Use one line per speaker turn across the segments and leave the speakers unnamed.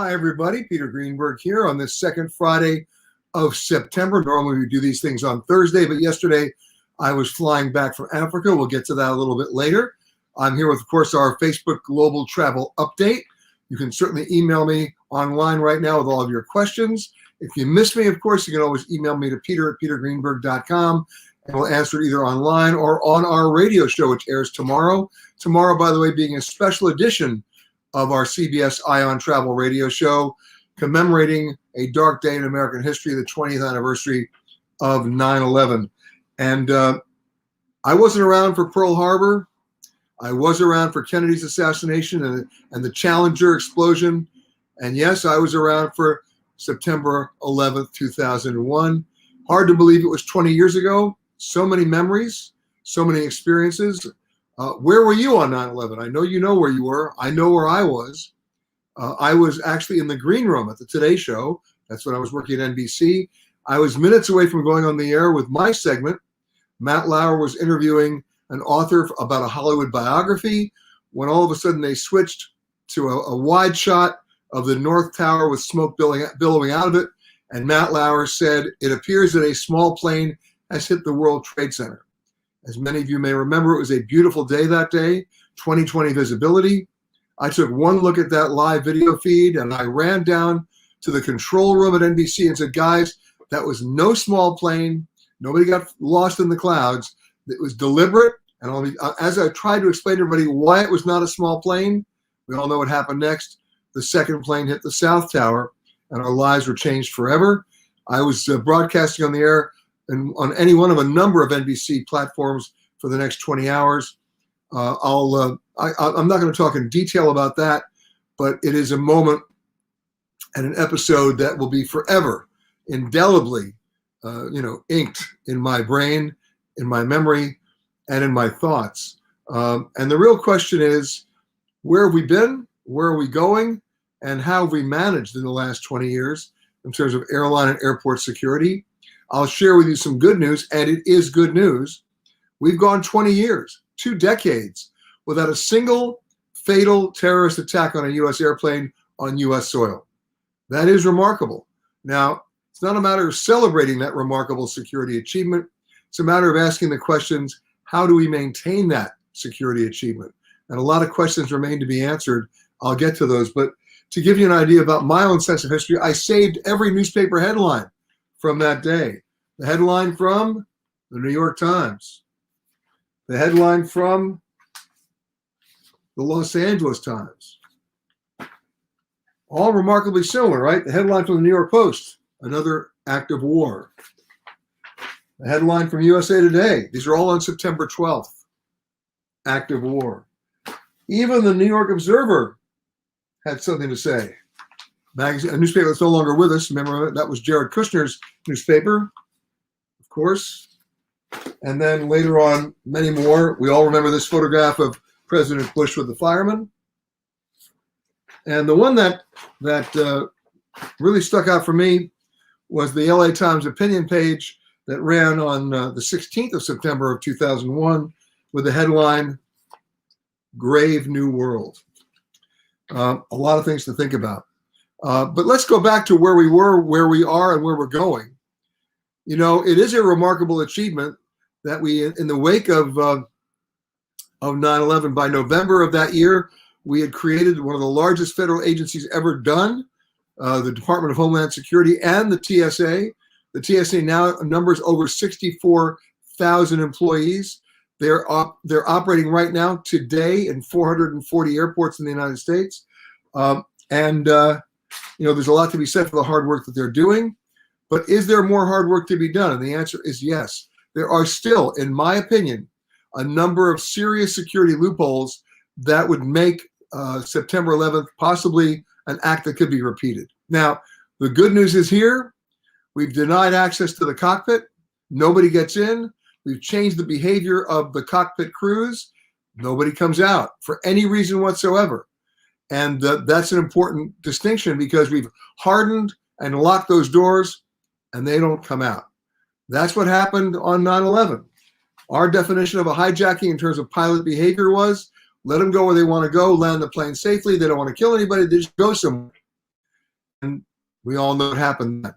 Hi, everybody. Peter Greenberg here on this second Friday of September. Normally we do these things on Thursday, but yesterday I was flying back from Africa. We'll get to that a little bit later. I'm here with, of course, our Facebook Global Travel Update. You can certainly email me online right now with all of your questions. If you miss me, of course, you can always email me to peter@petergreenberg.com, and we'll answer it either online or on our radio show, which airs tomorrow. Tomorrow, by the way, being a special edition of our CBS Ion Travel radio show, commemorating a dark day in American history, the 20th anniversary of 9/11. And I wasn't around for Pearl Harbor. I was around for Kennedy's assassination and the Challenger explosion. And yes, I was around for September 11th, 2001. Hard to believe it was 20 years ago. So many memories, so many experiences. Where were you on 9/11? I know you know where you were. I know where I was. I was actually in the green room at the Today Show. That's when I was working at NBC. I was minutes away from going on the air with my segment. Matt Lauer was interviewing an author about a Hollywood biography, when all of a sudden they switched to a wide shot of the North Tower with smoke billowing out of it. And Matt Lauer said, "It appears that a small plane has hit the World Trade Center." As many of you may remember, it was a beautiful day that day, 20/20 visibility. I took one look at that live video feed and I ran down to the control room at NBC and said, "Guys, that was no small plane. Nobody got lost in the clouds. It was deliberate." And as I tried to explain to everybody why it was not a small plane, we all know what happened next. The second plane hit the South Tower and our lives were changed forever. I was broadcasting on the air and on any one of a number of NBC platforms for the next 20 hours. I'm not going to talk in detail about that, but it is a moment and an episode that will be forever indelibly, inked in my brain, in my memory, and in my thoughts. And the real question is, where have we been? Where are we going? And how have we managed in the last 20 years in terms of airline and airport security? I'll share with you some good news, and it is good news. We've gone 20 years, 2 decades, without a single fatal terrorist attack on a U.S. airplane on U.S. soil. That is remarkable. Now, it's not a matter of celebrating that remarkable security achievement. It's a matter of asking the questions, how do we maintain that security achievement? And a lot of questions remain to be answered. I'll get to those. But to give you an idea about my own sense of history, I saved every newspaper headline from that day. The headline from the New York Times. The headline from the Los Angeles Times. All remarkably similar, right? The headline from the New York Post, another act of war. The headline from USA Today. These are all on September 12th. Act of war. Even the New York Observer had something to say. A newspaper that's no longer with us. Remember, that was Jared Kushner's newspaper, of course. And then later on, many more. We all remember this photograph of President Bush with the firemen. And the one that really stuck out for me was the LA Times opinion page that ran on the 16th of September of 2001 with the headline, "Grave New World." A lot of things to think about. But let's go back to where we were, where we are, and where we're going. You know, it is a remarkable achievement that we, in the wake of 9/11, by November of that year, we had created one of the largest federal agencies ever done, the Department of Homeland Security and the TSA. The TSA now numbers over 64,000 employees. They're operating right now today in 440 airports in the United States. There's a lot to be said for the hard work that they're doing. But is there more hard work to be done? And the answer is yes. There are still, in my opinion, a number of serious security loopholes that would make September 11th possibly an act that could be repeated. Now, the good news is here. We've denied access to the cockpit. Nobody gets in. We've changed the behavior of the cockpit crews. Nobody comes out for any reason whatsoever. And that's an important distinction because we've hardened and locked those doors and they don't come out. That's what happened on 9/11. Our definition of a hijacking in terms of pilot behavior was let them go where they want to go, land the plane safely. They don't want to kill anybody. They just go somewhere. And we all know what happened then.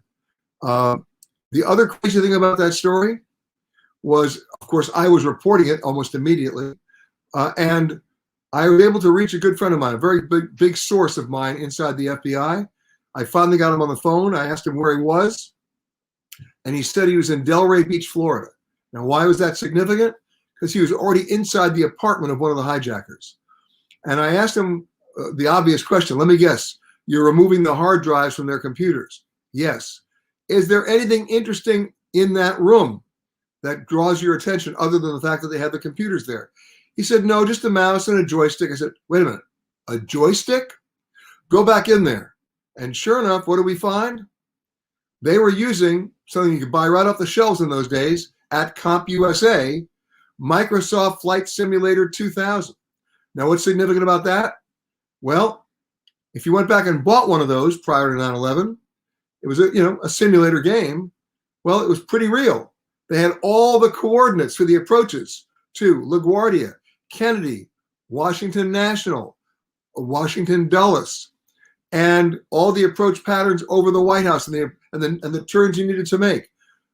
The other crazy thing about that story was, of course, I was reporting it almost immediately. And I was able to reach a good friend of mine, a very big source of mine inside the FBI. I finally got him on the phone. I asked him where he was, and he said he was in Delray Beach, Florida. Now, why was that significant? Because he was already inside the apartment of one of the hijackers. And I asked him the obvious question. Let me guess, you're removing the hard drives from their computers? Yes. Is there anything interesting in that room that draws your attention other than the fact that they had the computers there? He said, no, just a mouse and a joystick. I said, wait a minute, a joystick? Go back in there. And sure enough, what do we find? They were using something you could buy right off the shelves in those days at CompUSA, Microsoft Flight Simulator 2000. Now, what's significant about that? Well, if you went back and bought one of those prior to 9/11, it was a simulator game. Well, it was pretty real. They had all the coordinates for the approaches to LaGuardia, Kennedy, Washington National, Washington Dulles, and all the approach patterns over the White House and the turns you needed to make.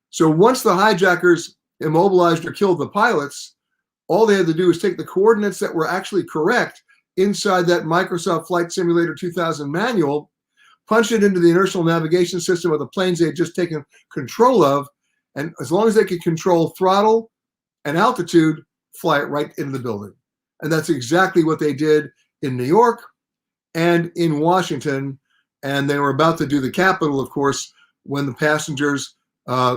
So once the hijackers immobilized or killed the pilots, all they had to do was take the coordinates that were actually correct inside that Microsoft Flight Simulator 2000 manual, punch it into the inertial navigation system of the planes they had just taken control of, and as long as they could control throttle and altitude, fly it right into the building. And that's exactly what they did in New York and in Washington. And they were about to do the Capitol, of course, when the passengers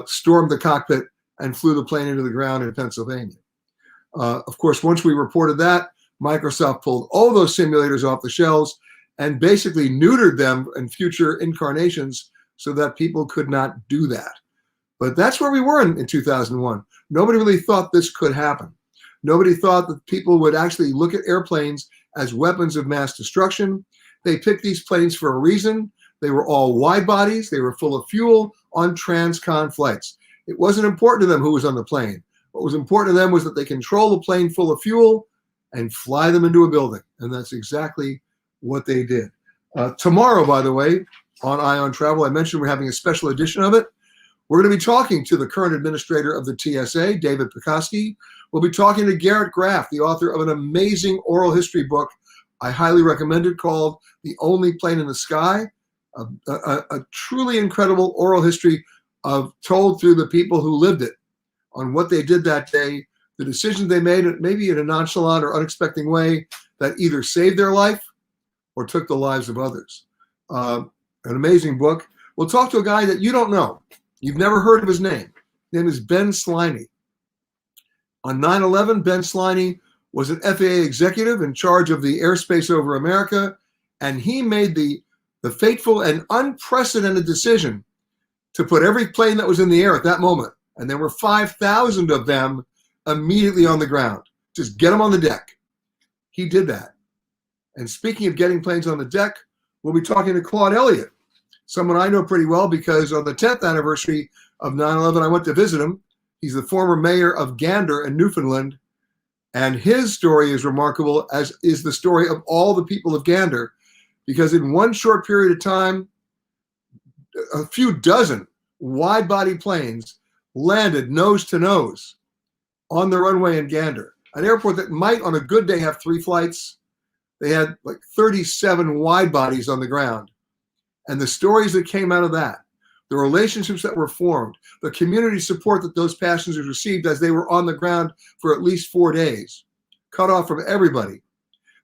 stormed the cockpit and flew the plane into the ground in Pennsylvania. Of course, once we reported that, Microsoft pulled all those simulators off the shelves and basically neutered them in future incarnations so that people could not do that. But that's where we were in 2001. Nobody really thought this could happen. Nobody thought that people would actually look at airplanes as weapons of mass destruction. They picked these planes for a reason. They were all wide bodies. They were full of fuel on transcon flights. It wasn't important to them who was on the plane. What was important to them was that they control the plane full of fuel and fly them into a building. And that's exactly what they did. Tomorrow, by the way, on Ion Travel, I mentioned we're having a special edition of it. We're going to be talking to the current administrator of the TSA, David Pekoski. We'll be talking to Garrett Graff, the author of an amazing oral history book I highly recommend it, called The Only Plane in the Sky, a truly incredible oral history told through the people who lived it, on what they did that day, the decisions they made, maybe in a nonchalant or unexpected way that either saved their life or took the lives of others. An amazing book. We'll talk to a guy that you don't know. You've never heard of his name. His name is Ben Sliney. On 9/11, Ben Sliney was an FAA executive in charge of the airspace over America, and he made the fateful and unprecedented decision to put every plane that was in the air at that moment, and there were 5,000 of them, immediately on the ground. Just get them on the deck. He did that. And speaking of getting planes on the deck, we'll be talking to Claude Elliott, someone I know pretty well because on the 10th anniversary of 9/11, I went to visit him. He's the former mayor of Gander in Newfoundland. And his story is remarkable, as is the story of all the people of Gander, because in one short period of time, a few dozen wide-body planes landed nose to nose on the runway in Gander, an airport that might on a good day have 3 flights. They had like 37 wide bodies on the ground. And the stories that came out of that, the relationships that were formed, the community support that those passengers received as they were on the ground for at least 4 days, cut off from everybody.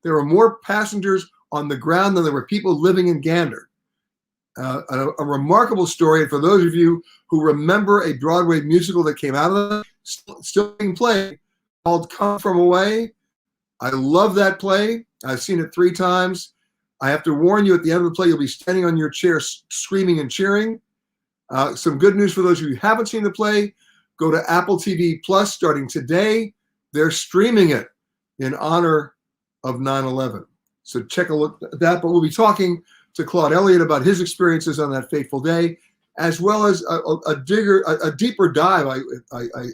There were more passengers on the ground than there were people living in Gander. A remarkable story. And for those of you who remember a Broadway musical that came out of it, still being played, called Come From Away, I love that play. I've seen it 3 times. I have to warn you, at the end of the play, you'll be standing on your chair screaming and cheering. Some good news for those of you who haven't seen the play. Go to Apple TV Plus starting today. They're streaming it in honor of 9/11. So check a look at that. But we'll be talking to Claude Elliott about his experiences on that fateful day, as well as a deeper dive,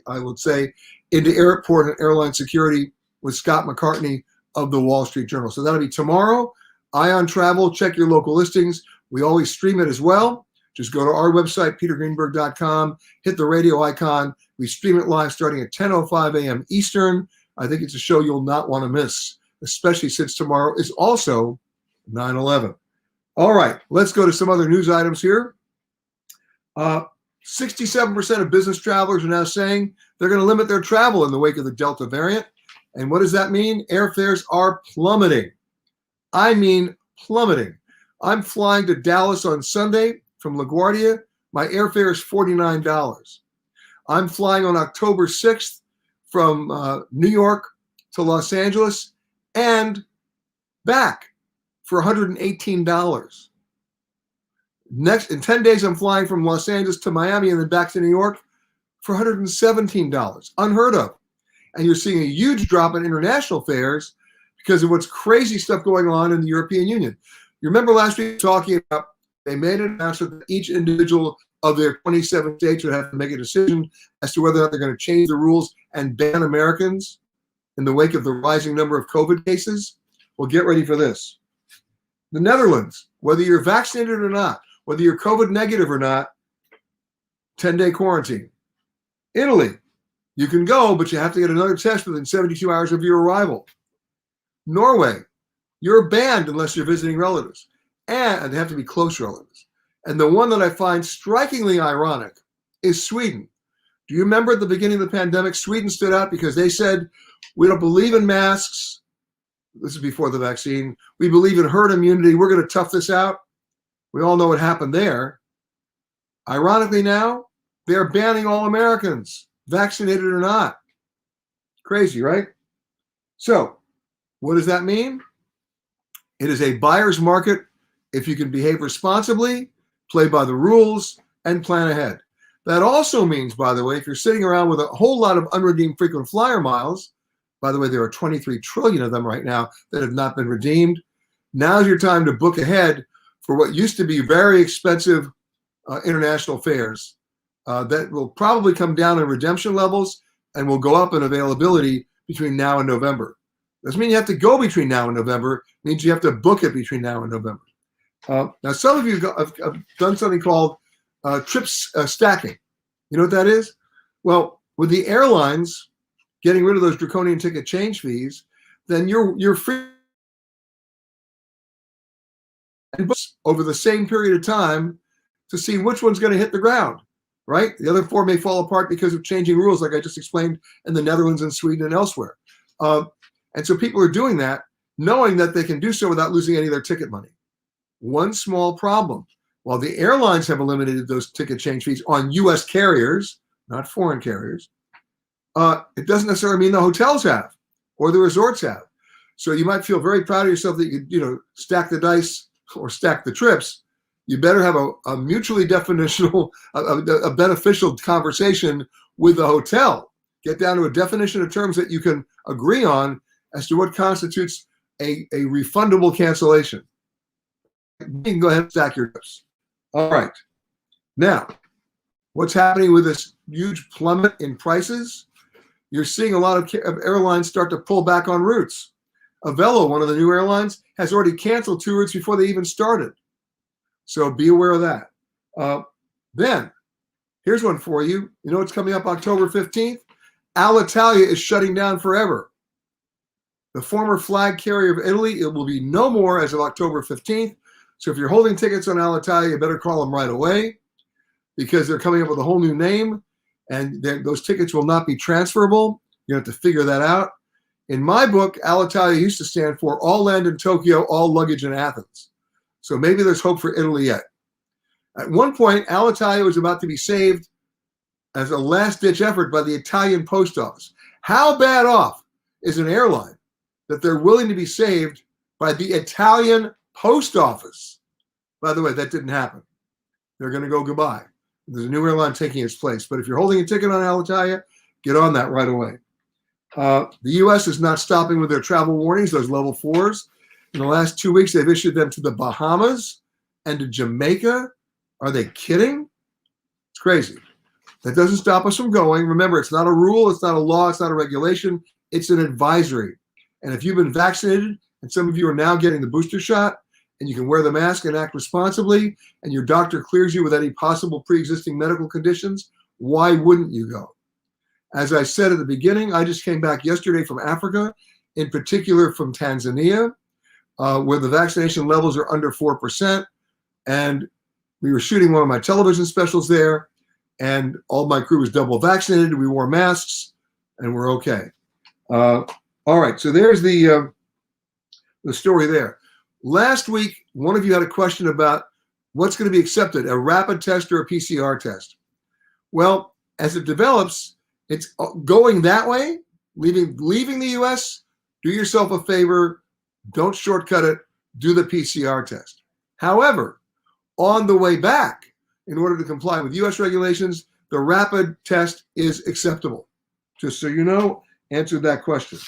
I would say, into airport and airline security with Scott McCartney of the Wall Street Journal. So that'll be tomorrow. Ion Travel, check your local listings. We always stream it as well. Just go to our website, petergreenberg.com, hit the radio icon. We stream it live starting at 10:05 a.m. Eastern. I think it's a show you'll not want to miss, especially since tomorrow is also 9/11. All right, let's go to some other news items here. 67% of business travelers are now saying they're going to limit their travel in the wake of the Delta variant. And what does that mean? Airfares are plummeting. I mean plummeting. I'm flying to Dallas on Sunday from LaGuardia. My airfare is $49. I'm flying on October 6th from New York to Los Angeles and back for $118. Next, in 10 days, I'm flying from Los Angeles to Miami and then back to New York for $117. Unheard of. And you're seeing a huge drop in international fares because of what's crazy stuff going on in the European Union. You remember last week talking about they made an announcement that each individual of their 27 states would have to make a decision as to whether or not they're going to change the rules and ban Americans in the wake of the rising number of COVID cases. Well, get ready for this. The Netherlands, whether you're vaccinated or not, whether you're COVID negative or not, 10-day quarantine. Italy, you can go, but you have to get another test within 72 hours of your arrival. Norway, you're banned unless you're visiting relatives. And they have to be close relatives. And the one that I find strikingly ironic is Sweden. Do you remember at the beginning of the pandemic, Sweden stood out because they said, we don't believe in masks. This is before the vaccine. We believe in herd immunity. We're going to tough this out. We all know what happened there. Ironically now, they're banning all Americans, vaccinated or not. Crazy, right? So, what does that mean? It is a buyer's market if you can behave responsibly, play by the rules, and plan ahead. That also means, by the way, if you're sitting around with a whole lot of unredeemed frequent flyer miles, by the way, there are 23 trillion of them right now that have not been redeemed. Now's your time to book ahead for what used to be very expensive international fares that will probably come down in redemption levels and will go up in availability between now and November. Doesn't mean you have to go between now and November. It means you have to book it between now and November. Now, some of you have done something called trips stacking. You know what that is? Well, with the airlines getting rid of those draconian ticket change fees, then you're free over the same period of time to see which one's going to hit the ground, right? The other four may fall apart because of changing rules, like I just explained in the Netherlands and Sweden and elsewhere. And so people are doing that, knowing that they can do so without losing any of their ticket money. One small problem. While the airlines have eliminated those ticket change fees on U.S. carriers, not foreign carriers, it doesn't necessarily mean the hotels have or the resorts have. So you might feel very proud of yourself that you could, stack the dice or stack the trips. You better have a mutually definitional, a beneficial conversation with the hotel. Get down to a definition of terms that you can agree on as to what constitutes a refundable cancellation. You can go ahead and stack your trips. All right. Now, what's happening with this huge plummet in prices? You're seeing a lot of airlines start to pull back on routes. Avelo, one of the new airlines, has already canceled 2 routes before they even started. So be aware of that. Then, here's one for you. You know what's coming up October 15th? Alitalia is shutting down forever. The former flag carrier of Italy, it will be no more as of October 15th. So if you're holding tickets on Alitalia, you better call them right away because they're coming up with a whole new name and those tickets will not be transferable. You have to figure that out. In my book, Alitalia used to stand for all land in Tokyo, all luggage in Athens. So maybe there's hope for Italy yet. At one point, Alitalia was about to be saved as a last-ditch effort by the Italian post office. How bad off is an airline that they're willing to be saved by the Italian post office? By the way, that didn't happen. They're going to go goodbye. There's a new airline taking its place. But if you're holding a ticket on Alitalia, get on that right away. The U.S. is not stopping with their travel warnings, those level 4s. In the last 2 weeks, they've issued them to the Bahamas and to Jamaica. Are they kidding? It's crazy. That doesn't stop us from going. Remember, it's not a rule, it's not a law, it's not a regulation. It's an advisory. And if you've been vaccinated, and some of you are now getting the booster shot, and you can wear the mask and act responsibly, and your doctor clears you with any possible pre-existing medical conditions, why wouldn't you go? As I said at the beginning, I just came back yesterday from Africa, in particular from Tanzania, where the vaccination levels are under 4%. And we were shooting one of my television specials there, and all my crew was double vaccinated. We wore masks, and we're okay. All right, so there's the story there. Last week, one of you had a question about what's going to be accepted, a rapid test or a PCR test. Well, as it develops, it's going that way, leaving the U.S., do yourself a favor, don't shortcut it, do the PCR test. However, on the way back, in order to comply with U.S. regulations, the rapid test is acceptable. Just so you know, answered that question.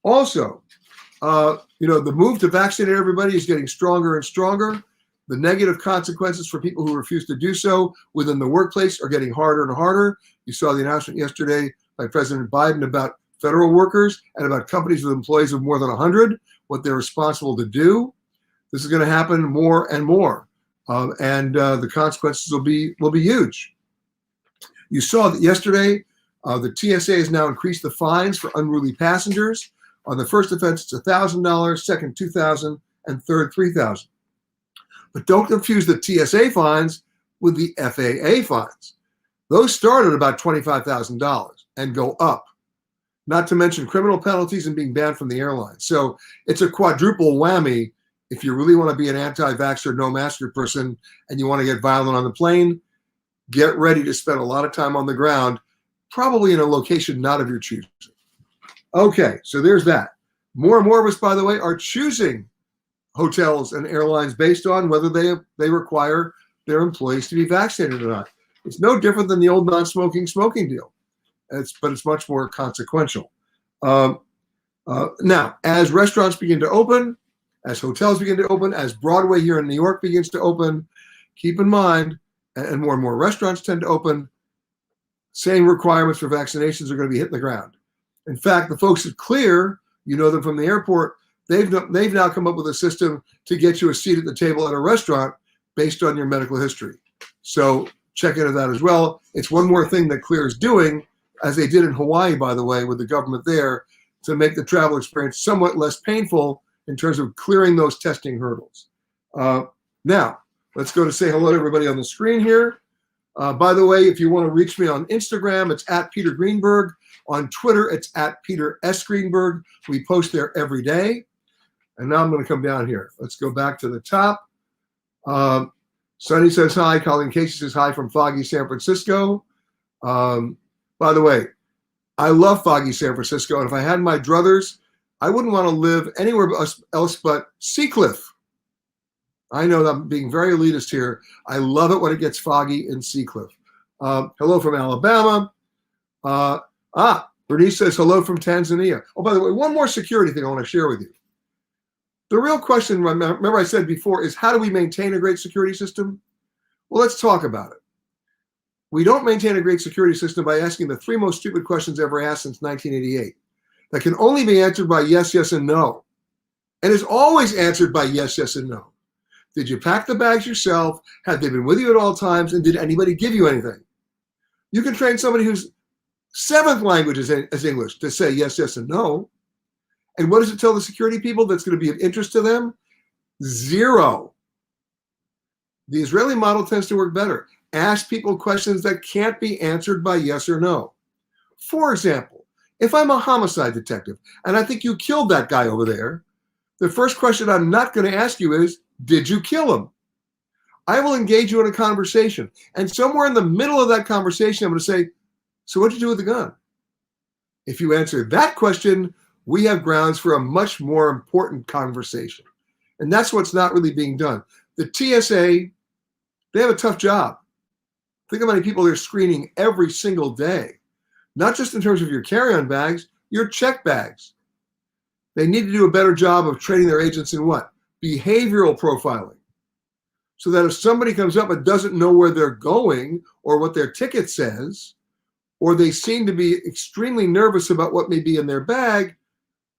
Also, the move to vaccinate everybody is getting stronger and stronger. The negative consequences for people who refuse to do so within the workplace are getting harder and harder. You saw the announcement yesterday by President Biden about federal workers and about companies with employees of more than 100, what they're responsible to do. This is going to happen more and more, and the consequences will be huge. You saw that yesterday. The TSA has now increased the fines for unruly passengers. On the first offense, it's $1,000, second $2,000, and third $3,000. But don't confuse the TSA fines with the FAA fines. Those start at about $25,000 and go up, not to mention criminal penalties and being banned from the airline. So it's a quadruple whammy if you really want to be an anti-vaxxer, no-masker person, and you want to get violent on the plane. Get ready to spend a lot of time on the ground, probably in a location not of your choosing. Okay, so there's that. More and more of us, by the way, are choosing hotels and airlines based on whether they require their employees to be vaccinated or not. It's no different than the old non-smoking smoking deal, but it's much more consequential. Now, as restaurants begin to open, as hotels begin to open, as Broadway here in New York begins to open, keep in mind, and more restaurants tend to open, same requirements for vaccinations are going to be hitting the ground. In fact, the folks at Clear, you know them from the airport, they've now come up with a system to get you a seat at the table at a restaurant based on your medical history. So check into that as well. It's one more thing that Clear is doing, as they did in Hawaii, by the way, with the government there, to make the travel experience somewhat less painful in terms of clearing those testing hurdles. Now, let's go to say hello to everybody on the screen here. By the way, if you want to reach me on Instagram, it's at Peter Greenberg. On Twitter, it's at Peter S. Greenberg. We post there every day. And now I'm going to come down here. Let's go back to the top. Sonny says hi. Colleen Casey says hi from foggy San Francisco. By the way, I love foggy San Francisco. And if I had my druthers, I wouldn't want to live anywhere else but Seacliff. I know that I'm being very elitist here. I love it when it gets foggy in Seacliff. Hello from Alabama. Bernice says hello from Tanzania. Oh, by the way, one more security thing I want to share with you. The real question, remember I said before, is how do we maintain a great security system? Well, let's talk about it. We don't maintain a great security system by asking the three most stupid questions ever asked since 1988 that can only be answered by yes, yes, and no. And is always answered by yes, yes, and no. Did you pack the bags yourself? Have they been with you at all times? And did anybody give you anything? You can train somebody whose seventh language is English to say yes, yes, and no. And what does it tell the security people that's going to be of interest to them? Zero. The Israeli model tends to work better. Ask people questions that can't be answered by yes or no. For example, if I'm a homicide detective and I think you killed that guy over there, the first question I'm not going to ask you is, did you kill him? I will engage you in a conversation. And somewhere in the middle of that conversation, I'm going to say, so what'd you do with the gun? If you answer that question, we have grounds for a much more important conversation. And that's what's not really being done. The TSA, they have a tough job. Think of how many people they're screening every single day. Not just in terms of your carry-on bags, your check bags. They need to do a better job of training their agents in what? Behavioral profiling. So that if somebody comes up and doesn't know where they're going or what their ticket says, or they seem to be extremely nervous about what may be in their bag,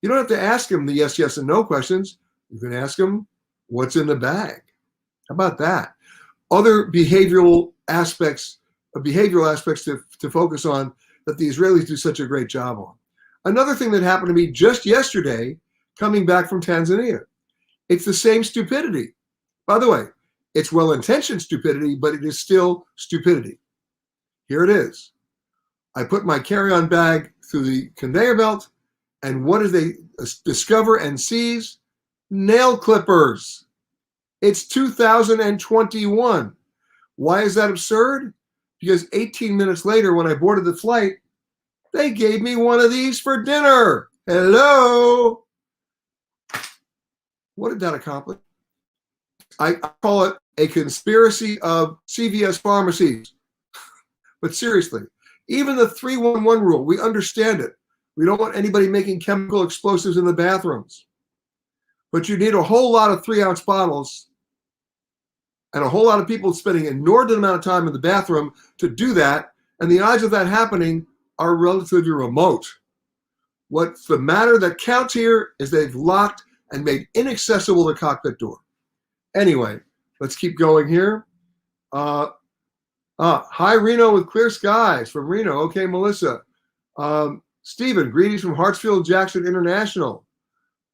you don't have to ask them the yes, yes, and no questions. You can ask them, What's in the bag? How about that? Other behavioral aspects to focus on that the Israelis do such a great job on. Another thing that happened to me just yesterday, coming back from Tanzania, it's the same stupidity. By the way, it's well-intentioned stupidity, but it is still stupidity. Here it is. I put my carry-on bag through the conveyor belt, and what do they discover and seize? Nail clippers. It's 2021. Why is that absurd? Because 18 minutes later, when I boarded the flight, they gave me one of these for dinner. Hello. What did that accomplish? I call it a conspiracy of CVS pharmacies. But seriously, even the 311 rule, we understand it. We don't want anybody making chemical explosives in the bathrooms. But you need a whole lot of 3-ounce bottles and a whole lot of people spending an inordinate amount of time in the bathroom to do that. And the odds of that happening are relatively remote. What's the matter that counts here is they've locked and made inaccessible the cockpit door. Anyway, let's keep going here. Hi, Reno with clear skies from Reno. Okay, Melissa. Stephen, greetings from Hartsfield Jackson International.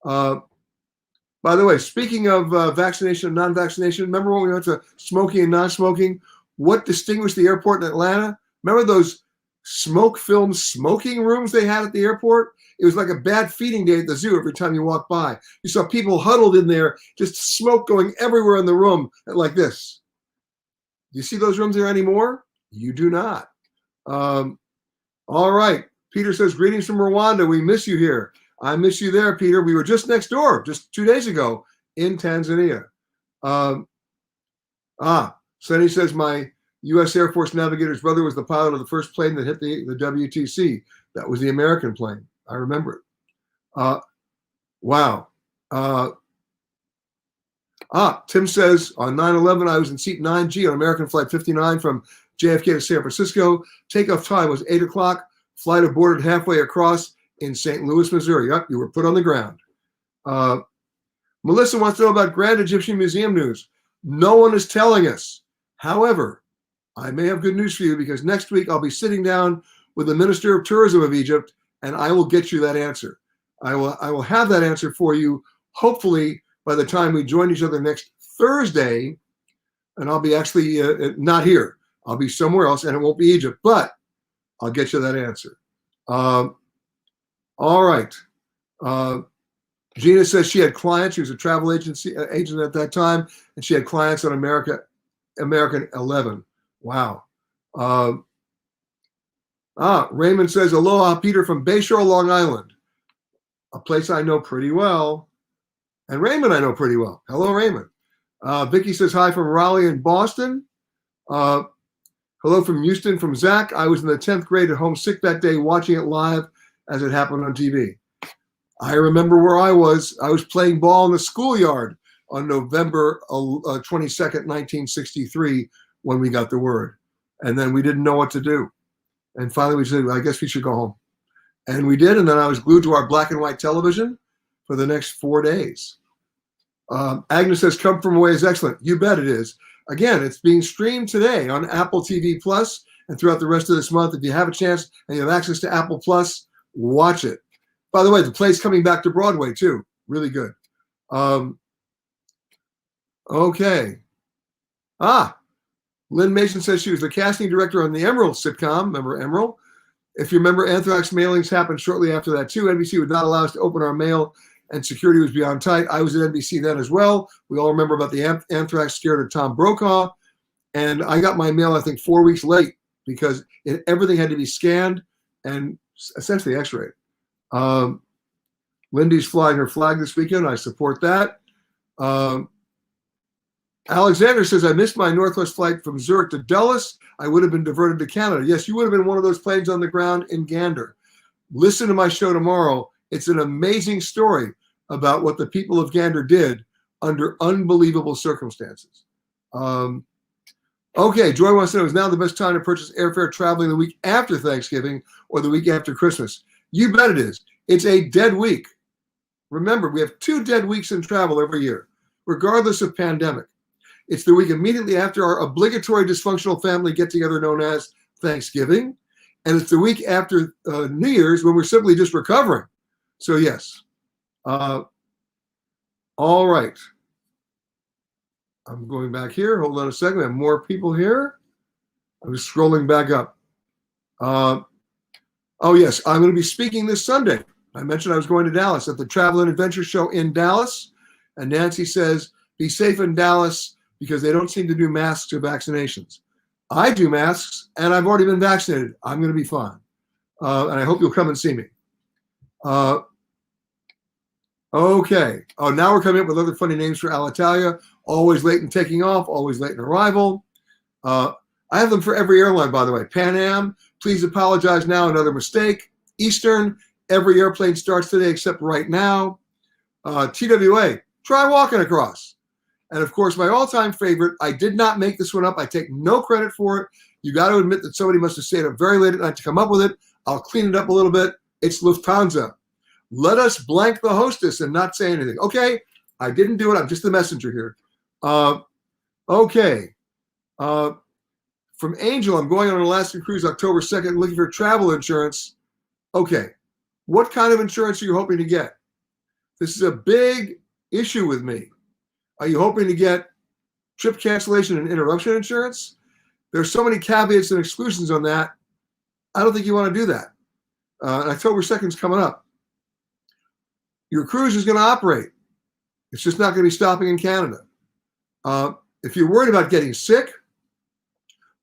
By the way, speaking of vaccination and non-vaccination, remember when we went to smoking and non-smoking? What distinguished the airport in Atlanta? Remember those smoke-filled smoking rooms they had at the airport? It was like a bad feeding day at the zoo every time you walked by. You saw people huddled in there, just smoke going everywhere in the room like this. Do you see those rooms there anymore? You do not. All right. Peter says, greetings from Rwanda. We miss you here. I miss you there, Peter. We were just next door, just 2 days ago in Tanzania. Sonny says, my U.S. Air Force navigator's brother was the pilot of the first plane that hit the WTC. That was the American plane. I remember it. Wow. Tim says, on 9/11, I was in seat 9G on American Flight 59 from JFK to San Francisco. Takeoff time was 8 o'clock. Flight aborted halfway across in St. Louis, Missouri. Yep, you were put on the ground. Melissa wants to know about Grand Egyptian Museum news. No one is telling us. However, I may have good news for you because next week I'll be sitting down with the Minister of Tourism of Egypt, and I will get you that answer. I will have that answer for you, hopefully, by the time we join each other next Thursday, and I'll be actually not here. I'll be somewhere else, and it won't be Egypt, but I'll get you that answer. All right. Gina says she had clients. She was a travel agent at that time, and she had clients on American 11. Wow. Raymond says, aloha, Peter from Bayshore, Long Island, a place I know pretty well. And Raymond I know pretty well. Hello, Raymond. Vicky says hi from Raleigh and Boston. Hello from Houston from Zach. I was in the 10th grade at home sick that day watching it live as it happened on TV. I remember where I was. I was playing ball in the schoolyard on November 22nd, 1963 when we got the word. And then we didn't know what to do. And finally we said, well, I guess we should go home. And we did. And then I was glued to our black and white television for the next 4 days. Agnes says, come from away is excellent. You bet it is. Again, it's being streamed today on Apple TV Plus and throughout the rest of this month. If you have a chance and you have access to Apple Plus, watch it. By the way, the play's coming back to Broadway too. Really good. Okay. Lynn Mason says she was the casting director on the Emerald sitcom. Remember Emerald? If you remember, anthrax mailings happened shortly after that too. NBC would not allow us to open our mail and security was beyond tight. I was at NBC then as well. We all remember about the anthrax scare to Tom Brokaw. And I got my mail, I think, 4 weeks late because everything had to be scanned and essentially x-rayed. Lindy's flying her flag this weekend. I support that. Alexander says, I missed my Northwest flight from Zurich to Dulles. I would have been diverted to Canada. Yes, you would have been one of those planes on the ground in Gander. Listen to my show tomorrow. It's an amazing story about what the people of Gander did under unbelievable circumstances. Okay, Joy wants to know, is now the best time to purchase airfare traveling the week after Thanksgiving or the week after Christmas? You bet it is. It's a dead week. Remember, we have 2 dead weeks in travel every year. regardless of pandemic. It's the week immediately after our obligatory dysfunctional family get-together known as Thanksgiving, and it's the week after New Year's when we're simply just recovering. So yes. All right. I'm going back here. Hold on a second. We have more people here. I'm just scrolling back up. Oh, yes. I'm going to be speaking this Sunday. I mentioned I was going to Dallas at the Travel and Adventure Show in Dallas. And Nancy says, be safe in Dallas because they don't seem to do masks or vaccinations. I do masks, and I've already been vaccinated. I'm going to be fine. And I hope you'll come and see me. Okay. Oh, now we're coming up with other funny names for Alitalia. Always late in taking off, always late in arrival. I have them for every airline, by the way. Pan Am, please apologize now, another mistake. Eastern, every airplane starts today except right now. TWA, try walking across. And of course, my all-time favorite, I did not make this one up. I take no credit for it. You got to admit that somebody must have stayed up very late at night to come up with it. I'll clean it up a little bit. It's Lufthansa. Let us blank the hostess and not say anything. Okay, I didn't do it. I'm just the messenger here. Okay. From Angel, I'm going on an Alaskan cruise October 2nd, looking for travel insurance. Okay. What kind of insurance are you hoping to get? This is a big issue with me. Are you hoping to get trip cancellation and interruption insurance? There's so many caveats and exclusions on that. I don't think you want to do that. October 2nd is coming up. Your cruise is going to operate. It's just not going to be stopping in Canada. If you're worried about getting sick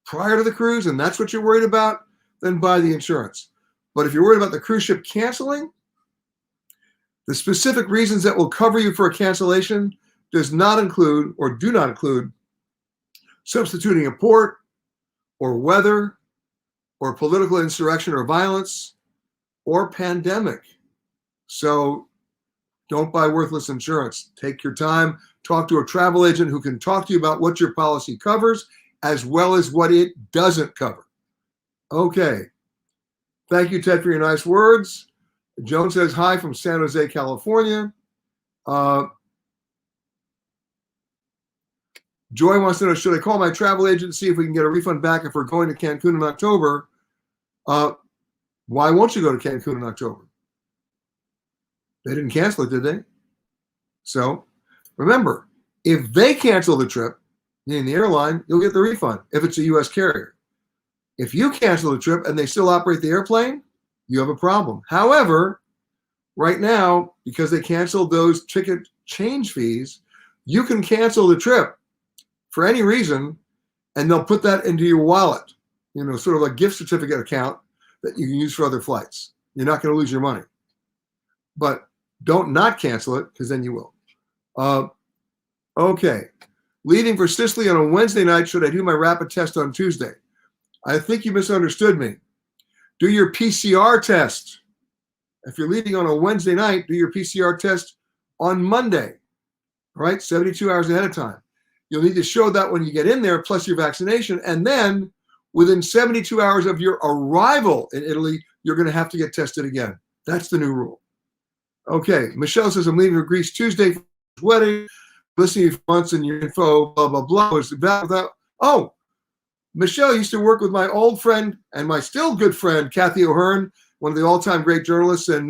prior to the cruise, and that's what you're worried about, then buy the insurance. But if you're worried about the cruise ship canceling, the specific reasons that will cover you for a cancellation does not include or do not include substituting a port or weather or political insurrection or violence or pandemic. So don't buy worthless insurance. Take your time. Talk to a travel agent who can talk to you about what your policy covers as well as what it doesn't cover. Okay. Thank you, Ted, for your nice words. Joan says hi from San Jose, California. Joy wants to know, should I call my travel agent and see if we can get a refund back if we're going to Cancun in October? Why won't you go to Cancun in October? They didn't cancel it, did they? So remember, if they cancel the trip, meaning the airline, you'll get the refund if it's a U.S. carrier. If you cancel the trip and they still operate the airplane, you have a problem. However, right now, because they canceled those ticket change fees, you can cancel the trip for any reason, and they'll put that into your wallet, sort of a gift certificate account that you can use for other flights. You're not going to lose your money. But don't not cancel it, because then you will. Okay. Leaving for Sicily on a Wednesday night, should I do my rapid test on Tuesday? I think you misunderstood me. Do your PCR test. If you're leaving on a Wednesday night, do your PCR test on Monday, all right? 72 hours ahead of time. You'll need to show that when you get in there, plus your vaccination, and then within 72 hours of your arrival in Italy, you're going to have to get tested again. That's the new rule. Okay, Michelle says, I'm leaving for Greece Tuesday for his wedding. Listening for months and your info, blah, blah, blah. Was that? Oh, Michelle used to work with my old friend and my still good friend, Kathy O'Hearn, one of the all-time great journalists and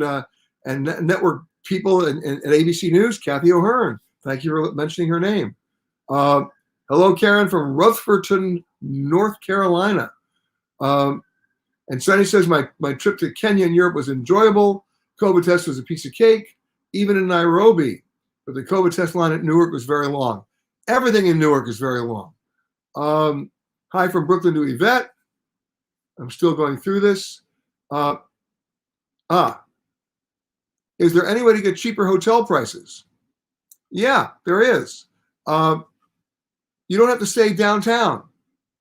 network people at ABC News, Kathy O'Hearn. Thank you for mentioning her name. Hello, Karen from Rutherford, North Carolina. And Sonny says, my trip to Kenya and Europe was enjoyable. COVID test was a piece of cake, even in Nairobi. But the COVID test line at Newark was very long. Everything in Newark is very long. Hi from Brooklyn to Yvette. I'm still going through this. Is there any way to get cheaper hotel prices? Yeah, there is. You don't have to stay downtown.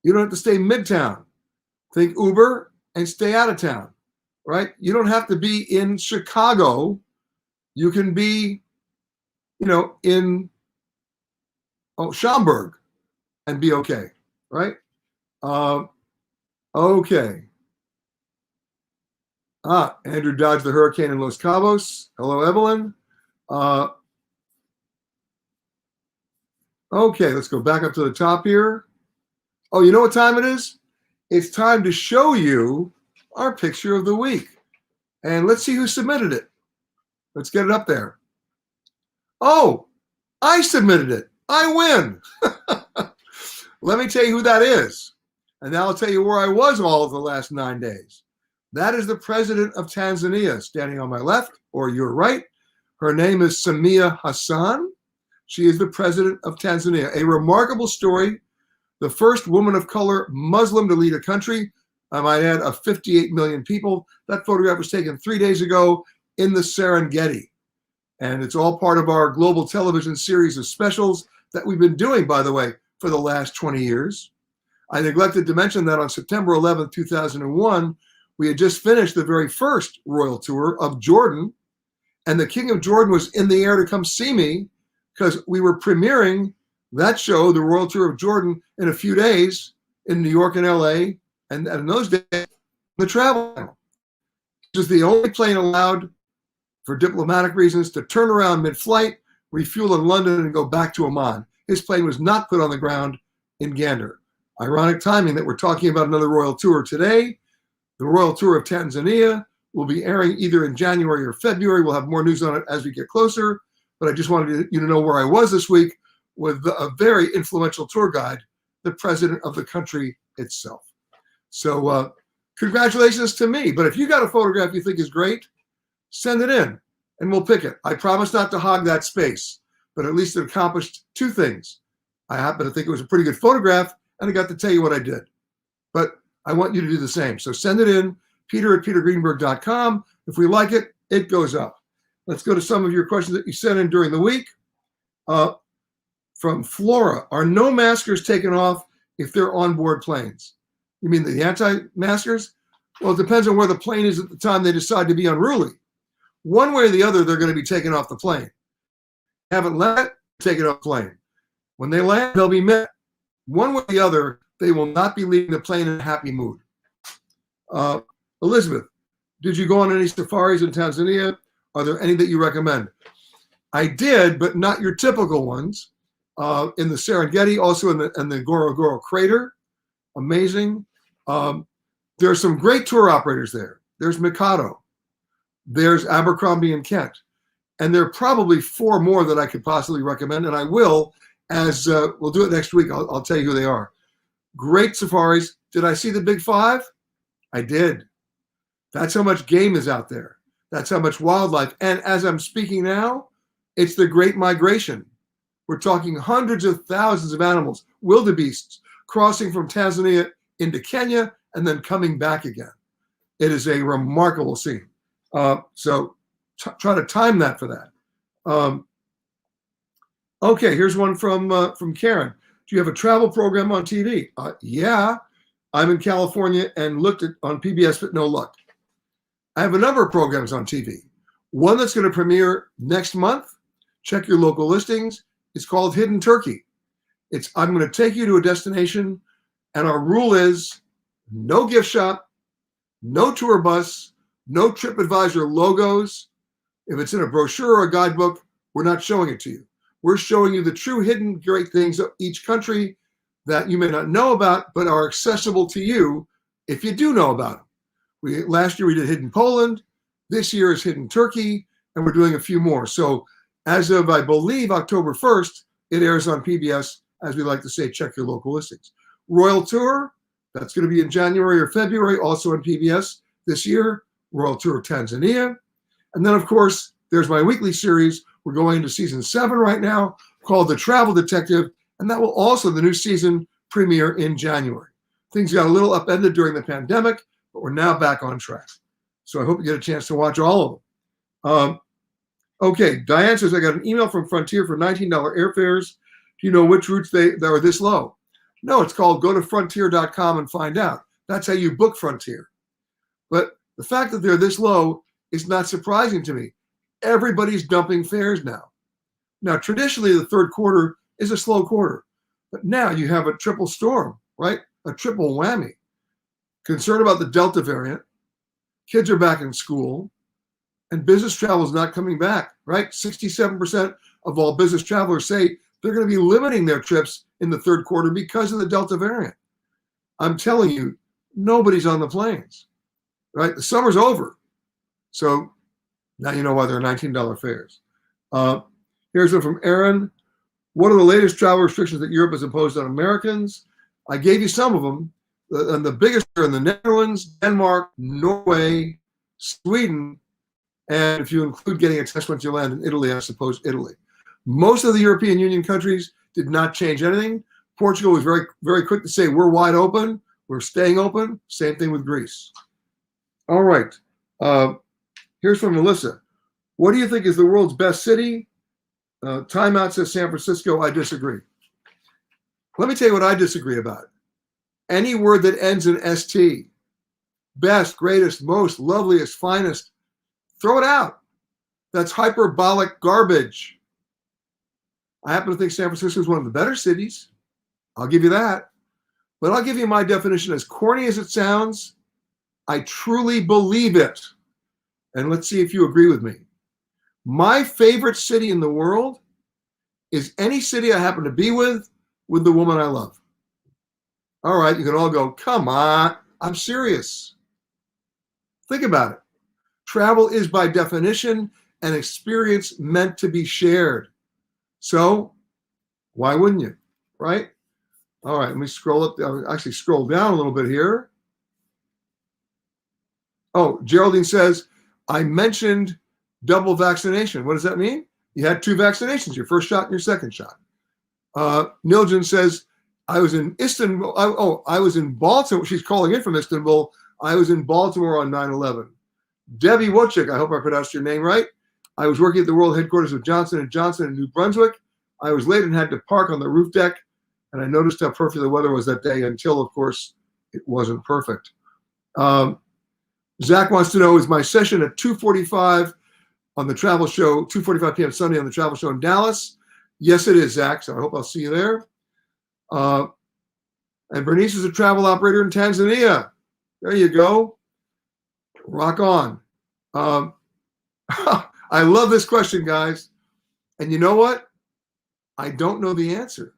You don't have to stay midtown. Think Uber and stay out of town, right? You don't have to be in Chicago. You can be, in Schaumburg and be okay, right? Okay. Andrew dodged the hurricane in Los Cabos. Hello, Evelyn. Okay, let's go back up to the top here. Oh, you know what time it is? It's time to show you our picture of the week. And let's see who submitted it. Let's get it up there. Oh, I submitted it. I win. Let me tell you who that is. And now I'll tell you where I was all of the last 9 days. That is the president of Tanzania, standing on my left or your right. Her name is Samia Hassan. She is the president of Tanzania. A remarkable story. The first woman of color Muslim to lead a country, I might add, of 58 million people. That photograph was taken 3 days ago in the Serengeti. And it's all part of our global television series of specials that we've been doing, by the way, for the last 20 years. I neglected to mention that on September 11th, 2001, we had just finished the very first royal tour of Jordan. And the King of Jordan was in the air to come see me because we were premiering that show, the Royal Tour of Jordan, in a few days in New York and LA. And in those days, the Travel Channel. It was the only plane allowed for diplomatic reasons to turn around mid-flight, refuel in London, and go back to Oman. His plane was not put on the ground in Gander. Ironic timing that we're talking about another royal tour today. The Royal Tour of Tanzania will be airing either in January or February. We'll have more news on it as we get closer. But I just wanted you to know where I was this week with a very influential tour guide, the president of the country itself. So congratulations to me. But if you got a photograph you think is great, send it in and we'll pick it. I promise not to hog that space, but at least it accomplished two things. I happen to think it was a pretty good photograph, and I got to tell you what I did. But I want you to do the same. So send it in, peter@petergreenberg.com. If we like it, it goes up. Let's go to some of your questions that you sent in during the week. From Flora, are no maskers taken off if they're on board planes? You mean the anti-maskers? Well, it depends on where the plane is at the time they decide to be unruly. One way or the other, they're going to be taken off the plane. Haven't landed, take it off the plane. When they land, they'll be met. One way or the other, they will not be leaving the plane in a happy mood. Elizabeth, did you go on any safaris in Tanzania? Are there any that you recommend? I did, but not your typical ones. In the Serengeti, also in the Ngorongoro crater. Amazing. There are some great tour operators there. There's Mikado. There's Abercrombie and Kent. And there are probably 4 more that I could possibly recommend, and I will, as we'll do it next week. I'll tell you who they are. Great safaris. Did I see the Big 5? I did. That's how much game is out there. That's how much wildlife. And as I'm speaking now, it's the Great Migration. We're talking hundreds of thousands of animals, wildebeests, crossing from Tanzania into Kenya and then coming back again. It is a remarkable scene. So try to time that for that. Okay, here's one from Karen. Do you have a travel program on TV? Yeah, I'm in California and looked at on PBS, but no luck. I have a number of programs on TV. One that's going to premiere next month. Check your local listings. It's called Hidden Turkey. I'm going to take you to a destination, and our rule is no gift shop, no tour bus, no TripAdvisor logos. If it's in a brochure or a guidebook, we're not showing it to you. We're showing you the true hidden great things of each country that you may not know about, but are accessible to you if you do know about them. Last year we did Hidden Poland. This year is Hidden Turkey, and we're doing a few more. So as of, I believe, October 1st, it airs on PBS. As we like to say, check your local listings. Royal Tour, that's going to be in January or February, also on PBS this year. Royal Tour of Tanzania. And then, of course, there's my weekly series. We're going into season 7 right now, called The Travel Detective, and that will also, the new season, premiere in January. Things got a little upended during the pandemic, but we're now back on track. So I hope you get a chance to watch all of them. Okay, Diane says, I got an email from Frontier for $19 airfares. Do you know which routes that are this low? No, it's called go to frontier.com and find out. That's how you book Frontier. But the fact that they're this low is not surprising to me. Everybody's dumping fares now. Now, traditionally, the third quarter is a slow quarter. But now you have a triple storm, right? A triple whammy. Concern about the Delta variant. Kids are back in school. And business travel is not coming back, right? 67% of all business travelers say they're going to be limiting their trips in the third quarter because of the Delta variant. I'm telling you, nobody's on the planes, right? The summer's over. So now you know why they're $19 fares. Here's one from Aaron. What are the latest travel restrictions that Europe has imposed on Americans? I gave you some of them. And the biggest are in the Netherlands, Denmark, Norway, Sweden, and if you include getting a test once you land in Italy, I suppose Italy. Most of the European Union countries did not change anything. Portugal was very, very quick to say, we're wide open. We're staying open. Same thing with Greece. All right. Here's from Melissa. What do you think is the world's best city? Timeout says San Francisco. I disagree. Let me tell you what I disagree about. Any word that ends in ST, best, greatest, most, loveliest, finest, throw it out. That's hyperbolic garbage. I happen to think San Francisco is one of the better cities. I'll give you that. But I'll give you my definition. As corny as it sounds, I truly believe it. And let's see if you agree with me. My favorite city in the world is any city I happen to be with the woman I love. All right, you can all go, come on, I'm serious. Think about it. Travel is by definition an experience meant to be shared. So why wouldn't you, right? All right, let me scroll up. I'll actually scroll down a little bit here. Oh, Geraldine says, I mentioned double vaccination. What does that mean? You had 2 vaccinations, your first shot and your second shot. Niljan says, I was in Istanbul. I was in Baltimore. She's calling in from Istanbul. I was in Baltimore on 9/11. Debbie Wojcik, I hope I pronounced your name right. I was working at the world headquarters of Johnson & Johnson in New Brunswick. I was late and had to park on the roof deck, and I noticed how perfect the weather was that day until, of course, it wasn't perfect. Zach wants to know, is my session at 2:45 on the travel show, 2:45 p.m. Sunday on the travel show in Dallas? Yes, it is, Zach, so I hope I'll see you there. And Bernice is a travel operator in Tanzania. There you go. Rock on. I love this question, guys. And you know what? I don't know the answer.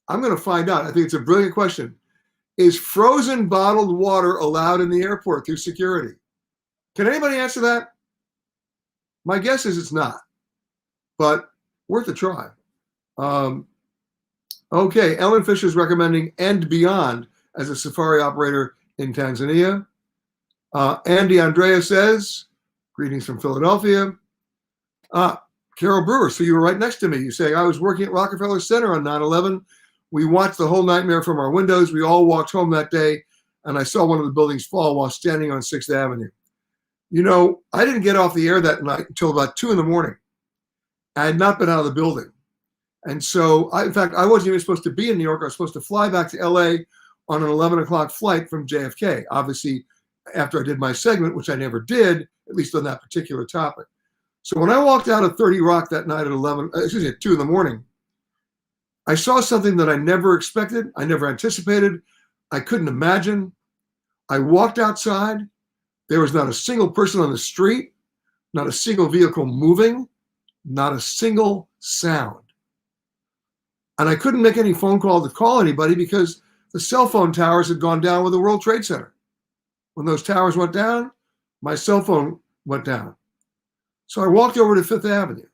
I'm going to find out. I think it's a brilliant question. Is frozen bottled water allowed in the airport through security? Can anybody answer that? My guess is it's not, but worth a try. Okay, Ellen Fisher is recommending And Beyond as a safari operator in Tanzania. Andy Andrea says, greetings from Philadelphia. Carol Brewer, so you were right next to me. You say, I was working at Rockefeller Center on 9/11. We watched the whole nightmare from our windows. We all walked home that day, and I saw one of the buildings fall while standing on 6th Avenue. You know, I didn't get off the air that night until about 2 in the morning. I had not been out of the building. And so, in fact, I wasn't even supposed to be in New York. I was supposed to fly back to LA on an 11 o'clock flight from JFK. Obviously, after I did my segment, which I never did, at least on that particular topic. So when I walked out of 30 Rock that night at 2 in the morning, I saw something that I never expected. I never anticipated. I couldn't imagine. I walked outside. There was not a single person on the street, not a single vehicle moving, not a single sound. And I couldn't make any phone call to call anybody because the cell phone towers had gone down with the World Trade Center. When those towers went down, my cell phone went down. So I walked over to 5th Avenue.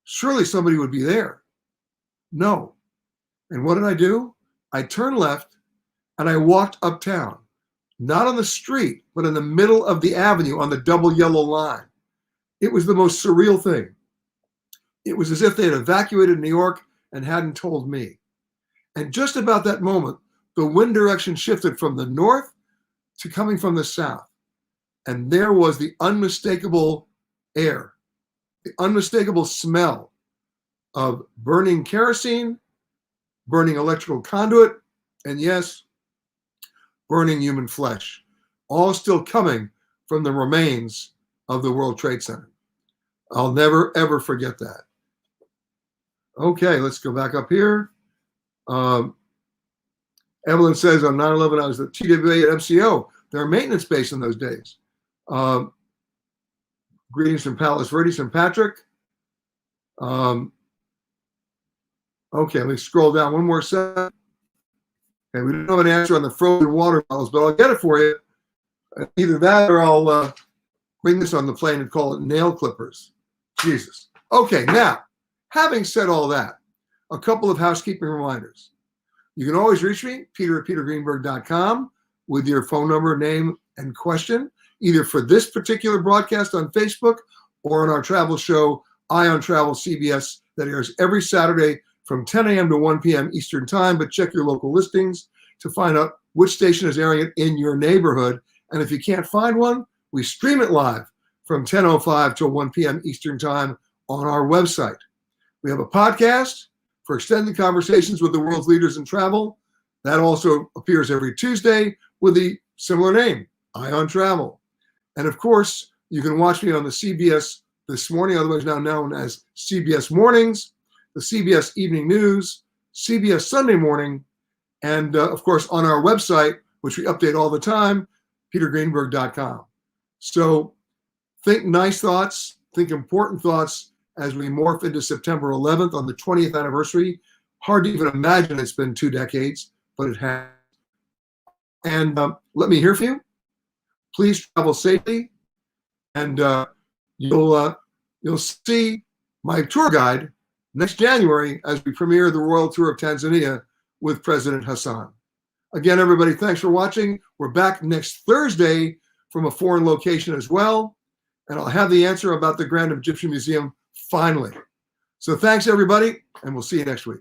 Surely somebody would be there. No. And what did I do? I turned left and I walked uptown. Not on the street, but in the middle of the avenue on the double yellow line. It was the most surreal thing. It was as if they had evacuated New York and hadn't told me. And just about that moment, the wind direction shifted from the north to coming from the south. And there was the unmistakable air, the unmistakable smell of burning kerosene, burning electrical conduit, and yes, burning human flesh, all still coming from the remains of the World Trade Center. I'll never, ever forget that. Okay, let's go back up here. Evelyn says on 9/11, I was at TWA at MCO. They're a maintenance base in those days. Greetings from Palos Verdes and Patrick. Okay, let me scroll down one more second. Okay, we don't have an answer on the frozen water bottles, but I'll get it for you. Either that or I'll bring this on the plane and call it nail clippers. Jesus. Okay, now, having said all that, a couple of housekeeping reminders. You can always reach me, peter@petergreenberg.com, with your phone number, name, and question, either for this particular broadcast on Facebook or on our travel show, Eye on Travel CBS, that airs every Saturday from 10 a.m. to 1 p.m. Eastern Time, but check your local listings to find out which station is airing it in your neighborhood. And if you can't find one, we stream it live from 10:05 till 1 p.m. Eastern Time on our website. We have a podcast for extended conversations with the world's leaders in travel. That also appears every Tuesday with the similar name, Eye on Travel. And of course, you can watch me on the CBS This Morning, otherwise now known as CBS Mornings, the CBS Evening News, CBS Sunday Morning, and of course on our website, which we update all the time, petergreenberg.com. So think nice thoughts, think important thoughts as we morph into September 11th on the 20th anniversary. Hard to even imagine it's been 2 decades, but it has. And let me hear from you. Please travel safely, and you'll see my tour guide next January as we premiere the Royal Tour of Tanzania with President Hassan. Again, everybody, thanks for watching. We're back next Thursday from a foreign location as well, and I'll have the answer about the Grand Egyptian Museum finally. So thanks, everybody, and we'll see you next week.